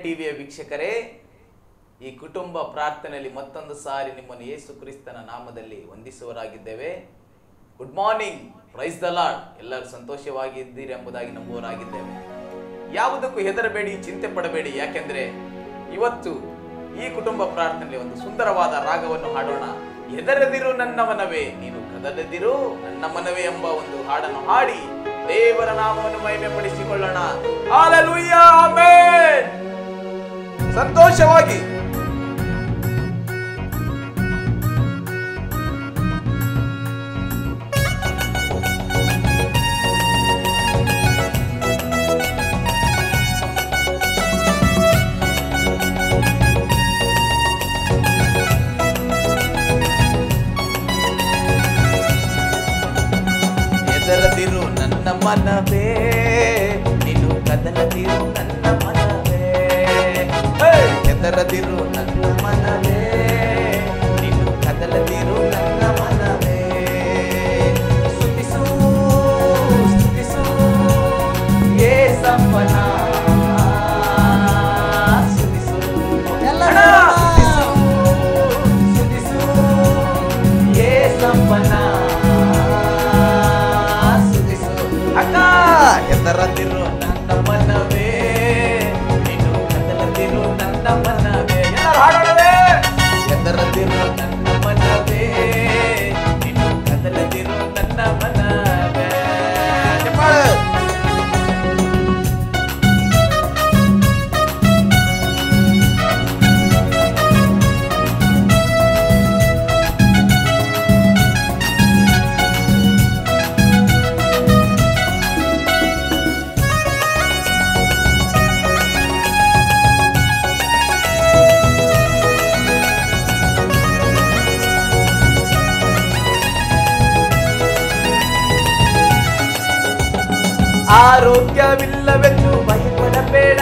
ಟಿವಿಯ ವೀಕ್ಷಕರೇ, ಈ ಕುಟುಂಬ ಪ್ರಾರ್ಥನೆಯಲ್ಲಿ ಮತ್ತೊಂದು ಸಾರಿ ನಿಮ್ಮನ್ನು ಯೇಸು ಕ್ರಿಸ್ತನ ನಾಮದಲ್ಲಿ ವಂದಿಸುವರಾಗಿದ್ದೇವೆ. Good morning, praise the lord. ಎಲ್ಲರೂ ಸಂತೋಷವಾಗಿ ಇದ್ದೀರಿ ಎಂಬುದಾಗಿ ನಂಬುವರಾಗಿದ್ದೇವೆ. ಯಾವುದಕ್ಕೂ ಹೆದರಬೇಡಿ, ಚಿಂತೆ ಪಡಬೇಡಿ. ಯಾಕೆಂದ್ರೆ ಇವತ್ತು ಈ ಕುಟುಂಬ ಪ್ರಾರ್ಥನೆಯಲ್ಲಿ ಒಂದು ಸುಂದರವಾದ ರಾಗವನ್ನು ಹಾಡೋಣ. ಹೆದರದಿರು ನನ್ನ ಮನವೇ, ನೀನು ಕದಲದಿರು ನನ್ನ ಮನವೇ ಎಂಬ ಒಂದು ಹಾಡನ್ನು ಹಾಡಿ ದೇವರ ನಾಮವನ್ನು ಮಹಿಮೆ ಪಡಿಸಿಕೊಳ್ಳೋಣ. Hallelujah, amen. ಸಂತೋಷವಾಗಿ ಹೆದರದಿರು ನನ್ನ ಮನವೇ, ನೀನು ಕದಲದಿರು ನನ್ನ ಮನವೇ. ಹೆದರದಿರು ನನ್ನ ಮನವೇ, ನೀನು ಕದಲದಿರು ನನ್ನ ಮನವೇ. ಸ್ತುತಿಸು ಸ್ತುತಿಸು ಯೇಸಪ್ಪನ, ಸ್ತುತಿಸು ಸ್ತುತಿಸು ಸ್ತುತಿಸು ಯೇಸಪ್ಪನ. ಹೆದರದಿರು ನನ್ನ ಮನವೇ, ನೀನು ಕದಲದಿರು ನನ್ನ ಮನವೇ. ಎಲ್ಲರೂ ಹಾಡೋಣವೇ? ಹೆದರದಿರು ನನ್ನ ಮನವೇ, ನೀನು ಕದಲದಿರು ನನ್ನ ಮನವೇ. ಆರೋಗ್ಯವಿಲ್ಲವೆಂದು ಭಯಪಡಬೇಡ,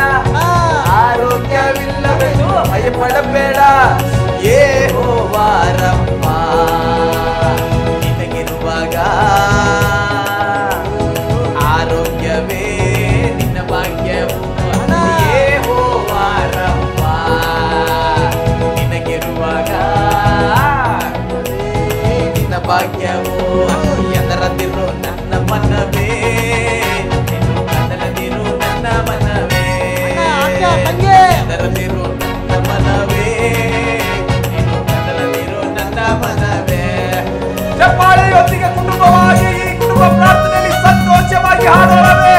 ಆರೋಗ್ಯವಿಲ್ಲವೆಂದು ಭಯಪಡಬೇಡ. ಯೆಹೋವಾ ರಮ್ಮ ನಿನಗಿರುವಾಗ ಆರೋಗ್ಯವೇ ನಿನ್ನ ಭಾಗ್ಯವು. ಯೆಹೋವಾ ರಮ್ಮ ನಿನಗಿರುವಾಗ ನಿನ್ನ ಭಾಗ್ಯವು. ಹೆದರದಿರು ನನ್ನ ಮನವೇ, ಹೆದರದಿರು ನನ್ನ ಮನವೇ, ನೀನು ಕದಲದಿರು ನನ್ನ ಮನವೇ. ಚಪ್ಪಾಳೆಯೊಂದಿಗೆ ಕುಟುಂಬವಾಗಿ ಈ ಕುಟುಂಬ ಪ್ರಾರ್ಥನೆಯಲ್ಲಿ ಸಂತೋಷವಾಗಿ ಹಾಡೋಣವೇ?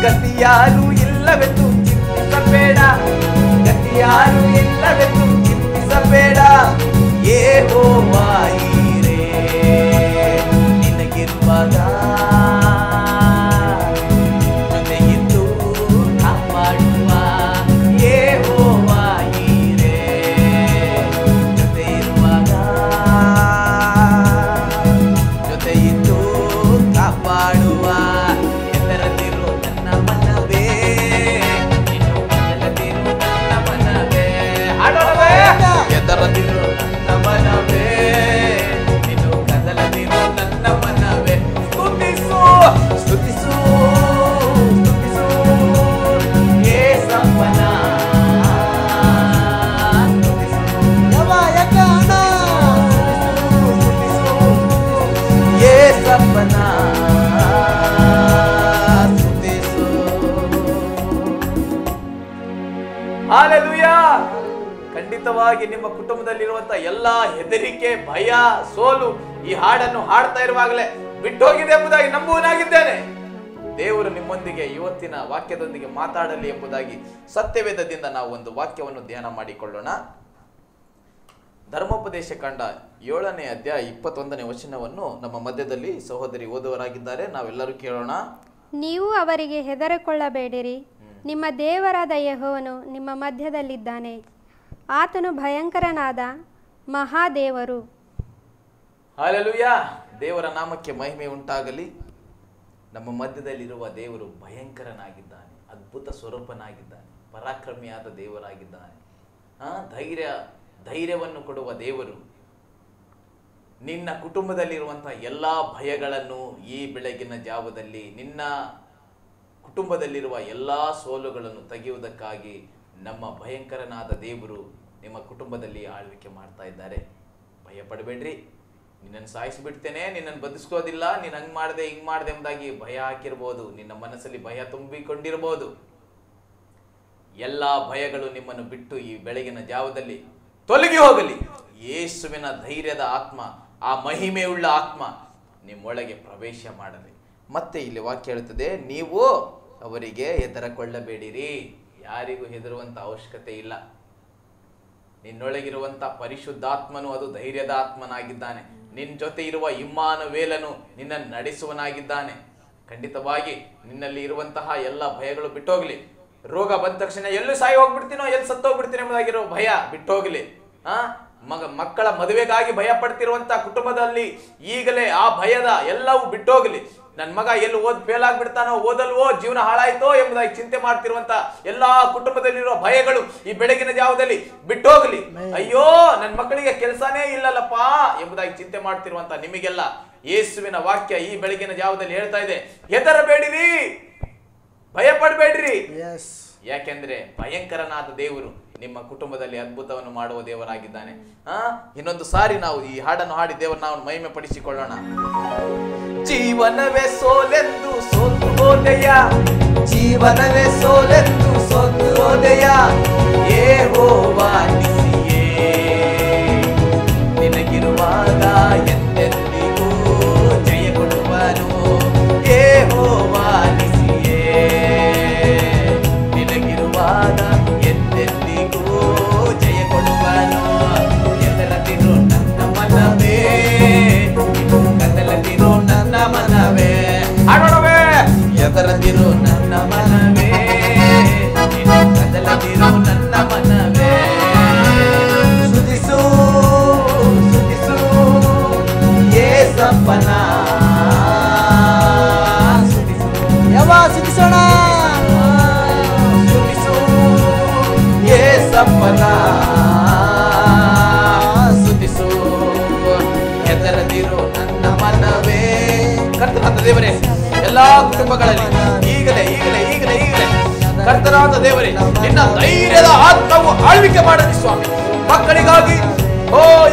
ಗತಿಯಾರು ಇಲ್ಲವೆಂದು ಚಿಂತಿಸಬೇಡ, ಗತಿಯಾರು ಇಲ್ಲವೆಂದು ಚಿಂತಿಸಬೇಡ. ಯೆಹೋವಾ ಈರೇ ನಿನಗಿರುವಾಗ ಜೊತೆಯಿದ್ದು ಕಾಪಾಡುವ. ಯೆಹೋವಾ ಈರೇ ಜೊತೆ ಇರುವಾಗ ಜೊತೆಯಿದ್ದು ಕಾಪಾಡುವ. ಹೆದರದಿರು ನನ್ನ ಮನವೇ, ನೀನು ಕದಲದಿರು ನನ್ನ ಮನವೇ. ಹಾಡೋಣವೇ? ಹೆದರದಿರು ನನ್ನ ಮನವೇ, ನೀನು ಕದಲದಿರು ನನ್ನ ಮನವೇ. ಸ್ತುತಿಸು ಸ್ತುತಿಸು ಸ್ತುತಿಸು ಯೇಸಪ್ಪನ, ಯೇಸಪ್ಪನ. ಹಲ್ಲೆಲೂಯಾ. ಖಂಡಿತವಾಗಿ ನಿಮ್ಮ ಕುಟುಂಬದಲ್ಲಿರುವಂತಹ ಎಲ್ಲಾ ಹೆದರಿಕೆ, ಭಯ, ಸೋಲು ಈ ಹಾಡನ್ನು ಹಾಡ್ತಾ ಇರುವಾಗಲೇ ಬಿಟ್ಟು ಹೋಗಿದೆ ಎಂಬುದಾಗಿ ನಂಬುವನಾಗಿದ್ದೇನೆ. ದೇವರು ನಿಮ್ಮೊಂದಿಗೆ ಇವತ್ತಿನ ವಾಕ್ಯದೊಂದಿಗೆ ಮಾತಾಡಲಿ ಎಂಬುದಾಗಿ ಸತ್ಯವೇದದಿಂದ ನಾವು ಒಂದು ವಾಕ್ಯವನ್ನು ಧ್ಯಾನ ಮಾಡಿಕೊಳ್ಳೋಣ. ಧರ್ಮೋಪದೇಶ ಕಾಂಡ 7ನೇ ಅಧ್ಯಾಯ 21ನೇ ವಚನವನ್ನು ನಮ್ಮ ಮಧ್ಯದಲ್ಲಿ ಸಹೋದರಿ ಓದುವರಾಗಿದ್ದಾರೆ. ನಾವೆಲ್ಲರೂ ಕೇಳೋಣ. ನೀವು ಅವರಿಗೆ ಹೆದರಿಕೊಳ್ಳಬೇಡಿರಿ, ನಿಮ್ಮ ದೇವರಾದ ಯೆಹೋವನು ನಿಮ್ಮ ಮಧ್ಯದಲ್ಲಿದ್ದಾನೆ. ಆತನು ಭಯಂಕರನಾದ ಮಹಾದೇವರು. ಹಲ್ಲೆಲೂಯಾ. ದೇವರ ನಾಮಕ್ಕೆ ಮಹಿಮೆ ಉಂಟಾಗಲಿ. ನಮ್ಮ ಮಧ್ಯದಲ್ಲಿರುವ ದೇವರು ಭಯಂಕರನಾಗಿದ್ದಾನೆ, ಅದ್ಭುತ ಸ್ವರೂಪನಾಗಿದ್ದಾನೆ, ಪರಾಕ್ರಮಿಯಾದ ದೇವರಾಗಿದ್ದಾನೆ. ಧೈರ್ಯವನ್ನು ಕೊಡುವ ದೇವರು. ನಿನ್ನ ಕುಟುಂಬದಲ್ಲಿರುವಂತಹ ಎಲ್ಲ ಭಯಗಳನ್ನು ಈ ಬೆಳಗಿನ ಜಾವದಲ್ಲಿ, ನಿನ್ನ ಕುಟುಂಬದಲ್ಲಿರುವ ಎಲ್ಲ ಸೋಲುಗಳನ್ನು ತೆಗೆಯುವುದಕ್ಕಾಗಿ ನಮ್ಮ ಭಯಂಕರನಾದ ದೇವರು ನಿಮ್ಮ ಕುಟುಂಬದಲ್ಲಿ ಆಳ್ವಿಕೆ ಮಾಡ್ತಾ ಇದ್ದಾರೆ. ಭಯ ಪಡಬೇಡ್ರಿ. ನಿನ್ನನ್ನು ಸಾಯಿಸಿಬಿಡ್ತೇನೆ, ನಿನ್ನನ್ನು ಬದುಕೋದಿಲ್ಲ, ನೀನು ಹಂಗೆ ಮಾಡಿದೆ ಹಿಂಗೆ ಮಾಡಿದೆ ಎಂಬುದಾಗಿ ಭಯ ಹಾಕಿರ್ಬೋದು. ನಿನ್ನ ಮನಸ್ಸಲ್ಲಿ ಭಯ ತುಂಬಿಕೊಂಡಿರ್ಬೋದು. ಎಲ್ಲ ಭಯಗಳು ನಿಮ್ಮನ್ನು ಬಿಟ್ಟು ಈ ಬೆಳಗಿನ ಜಾವದಲ್ಲಿ ತೊಲಗಿ ಹೋಗಲಿ. ಯೇಸುವಿನ ಧೈರ್ಯದ ಆತ್ಮ, ಆ ಮಹಿಮೆಯುಳ್ಳ ಆತ್ಮ ನಿಮ್ಮೊಳಗೆ ಪ್ರವೇಶ ಮಾಡಲಿ. ಮತ್ತೆ ಇಲ್ಲಿ ವಾಕ್ಯ ಹೇಳುತ್ತದೆ, ನೀವು ಅವರಿಗೆ ಹೆದರಕೊಳ್ಳಬೇಡಿರಿ. ಯಾರಿಗೂ ಹೆದರುವಂತ ಅವಶ್ಯಕತೆ ಇಲ್ಲ. ನಿನ್ನೊಳಗಿರುವಂತ ಪರಿಶುದ್ಧಾತ್ಮನು ಅದು ಧೈರ್ಯದ ಆತ್ಮನಾಗಿದ್ದಾನೆ. ನಿನ್ನ ಜೊತೆ ಇರುವ ಇಮ್ಮಾನುವೇಲನು ನಿನ್ನನ್ನು ನಡೆಸುವನಾಗಿದ್ದಾನೆ. ಖಂಡಿತವಾಗಿ ನಿನ್ನಲ್ಲಿ ಇರುವಂತಹ ಎಲ್ಲ ಭಯಗಳು ಬಿಟ್ಟೋಗ್ಲಿ. ರೋಗ ಬಂದ ತಕ್ಷಣ ಎಲ್ಲೂ ಸಾಯಿ ಹೋಗ್ಬಿಡ್ತೀನೋ, ಎಲ್ಲಿ ಸತ್ತೋಗ್ಬಿಡ್ತೀನೋ ಎಂಬುದಾಗಿರೋ ಭಯ ಬಿಟ್ಟೋಗ್ಲಿ. ಮಕ್ಕಳ ಮದುವೆಗಾಗಿ ಭಯ ಪಡ್ತಿರುವಂತ ಕುಟುಂಬದಲ್ಲಿ ಈಗಲೇ ಆ ಭಯದ ಎಲ್ಲವೂ ಬಿಟ್ಟೋಗ್ಲಿ. ನನ್ನ ಮಗ ಎಲ್ಲಿ ಫೇಲ್ ಆಗ್ಬಿಡ್ತಾನೋ, ಓದಲ್ವೋ, ಜೀವನ ಹಾಳಾಯ್ತೋ ಎಂಬುದಾಗಿ ಚಿಂತೆ ಮಾಡ್ತಿರುವಂತ ಎಲ್ಲಾ ಕುಟುಂಬದಲ್ಲಿರುವ ಭಯಗಳು ಈ ಬೆಳಗಿನ ಜಾವದಲ್ಲಿ ಬಿಟ್ಟೋಗ್ಲಿ. ಅಯ್ಯೋ, ನನ್ನ ಮಕ್ಕಳಿಗೆ ಕೆಲಸನೇ ಇಲ್ಲಲ್ಲಪ್ಪ ಎಂಬುದಾಗಿ ಚಿಂತೆ ಮಾಡ್ತಿರುವಂತ ನಿಮಗೆಲ್ಲ ಯೇಸುವಿನ ವಾಕ್ಯ ಈ ಬೆಳಗಿನ ಜಾವದಲ್ಲಿ ಹೇಳ್ತಾ ಇದೆ, ಹೆದರಬೇಡಿರಿ, ಭಯ ಪಡಬೇಡ್ರಿ. ಯಾಕೆಂದ್ರೆ ಭಯಂಕರನಾದ ದೇವರು ನಿಮ್ಮ ಕುಟುಂಬದಲ್ಲಿ ಅದ್ಭುತವನ್ನು ಮಾಡುವ ದೇವರಾಗಿದ್ದಾನೆ. ಇನ್ನೊಂದು ಸಾರಿ ನಾವು ಈ ಹಾಡನ್ನು ಹಾಡಿ ದೇವರ ನಾವು ಮಹಿಮೆ ಪಡಿಸಿಕೊಳ್ಳೋಣ. ಜೀವನವೇ ಸೋಲೆಂದು ಸೋತು ಹೋದೆಯ, ಜೀವನವೇ ಸೋಲೆಂದು ಸೋತು ಹೋದೆಯ, ಯೆಹೋವಾ ನಿಸಿಯೇ ನಿನಗಿರುವಾಗ ಎಂದೆಂದಿಗೂ ಜಯ ಕೊಡುವನು. ಯೆಹೋವಾ ನಿಸಿಯೇ ನಿನಗಿರುವಾಗ ಎಂದೆಂದಿಗೂ ಜಯ ಕೊಡುವನು. ಹೆದರದಿರು ನನ್ನ ಮನವೇ, ಕದಲದಿರು ನನ್ನ ಮನವೇ, ಹಾಡೋಣವೇ. ಹೆದರದಿರು ನನ್ನ ಮನವೇ, ಕದಲದಿರು ನನ್ನ ಮನವೇ. ಸುಧಿಸು ಸುಧಿಸು ಯೇಸಪ್ಪನ, ಸುಧಿಸು ಯಾವ ಸುಧಿಸೋಣ, ಸುಧಿಸು ಯೇಸಪ್ಪನ, ಸುಧಿಸು ಹೆದರದಿರು ನನ್ನ ಮನವೇ. ಕರ್ತನಾದ ದೇವರೇ, ಎಲ್ಲಾ ಕುಟುಂಬಗಳಲ್ಲಿ ಈಗಲೇ ಈಗಲೇ ಈಗಲೇ ಈಗಲೇ ಕರ್ತನಾದ ದೇವರೇ, ನಿನ್ನ ಧೈರ್ಯದ ಆತ್ಮವು ಆಳ್ವಿಕೆ ಮಾಡಲಿ ಸ್ವಾಮಿ. ಮಕ್ಕಳಿಗಾಗಿ,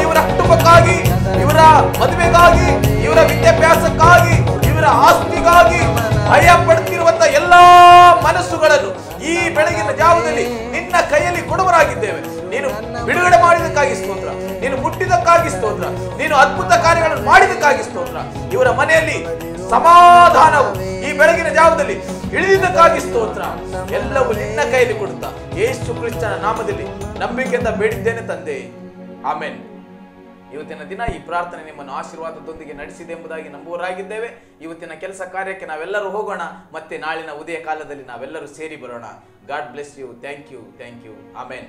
ಇವರ ಕುಟುಂಬಕ್ಕಾಗಿ, ಇವರ ಮದುವೆಗಾಗಿ, ಇವರ ವಿದ್ಯಾಭ್ಯಾಸಕ್ಕಾಗಿ, ಇವರ ಆಸ್ತಿಗಾಗಿ ಭಯ ಪಡ್ತಿರುವಂತ ಎಲ್ಲಾ ಮನಸ್ಸುಗಳನ್ನು ಈ ಬೆಳಗಿನ ಜಾವದಲ್ಲಿ ನಿನ್ನ ಕೈಯಲ್ಲಿ ಕೊಡುವರಾಗಿದ್ದೇವೆ. ನೀನು ಬಿಡುಗಡೆ ಮಾಡಿದಕ್ಕಾಗಿ ಸ್ತೋತ್ರ, ನೀನು ಮುಟ್ಟಿದಕ್ಕಾಗಿ ಸ್ತೋತ್ರ, ನೀನು ಅದ್ಭುತ ಕಾರ್ಯಗಳನ್ನು ಮಾಡಿದಕ್ಕಾಗಿ ಸ್ತೋತ್ರ. ಇವರ ಮನೆಯಲ್ಲಿ ಸಮಾಧಾನವು ಈ ಬೆಳಗಿನ ಜಾವದಲ್ಲಿ ಇಳಿದಕ್ಕಾಗಿ ಸ್ತೋತ್ರ. ಎಲ್ಲವೂ ನಿನ್ನ ಕೈಯಲ್ಲಿ ಕೊಡುತ್ತಾ ಯೇಸು ಕ್ರಿಸ್ತನ ನಾಮದಲ್ಲಿ ನಂಬಿಕೆಯಿಂದ ಬೇಡಿದ್ದೇನೆ ತಂದೆ, ಆಮೆನ್. ಇವತ್ತಿನ ದಿನ ಈ ಪ್ರಾರ್ಥನೆ ನಿಮ್ಮನ್ನು ಆಶೀರ್ವಾದದೊಂದಿಗೆ ನಡೆಸಿದೆ ಎಂಬುದಾಗಿ ನಂಬುವರಾಗಿದ್ದೇವೆ. ಇವತ್ತಿನ ಕೆಲಸ ಕಾರ್ಯಕ್ಕೆ ನಾವೆಲ್ಲರೂ ಹೋಗೋಣ. ಮತ್ತೆ ನಾಳಿನ ಉದಯ ಕಾಲದಲ್ಲಿ ನಾವೆಲ್ಲರೂ ಸೇರಿ ಬರೋಣ. God bless you. Thank you. Amen.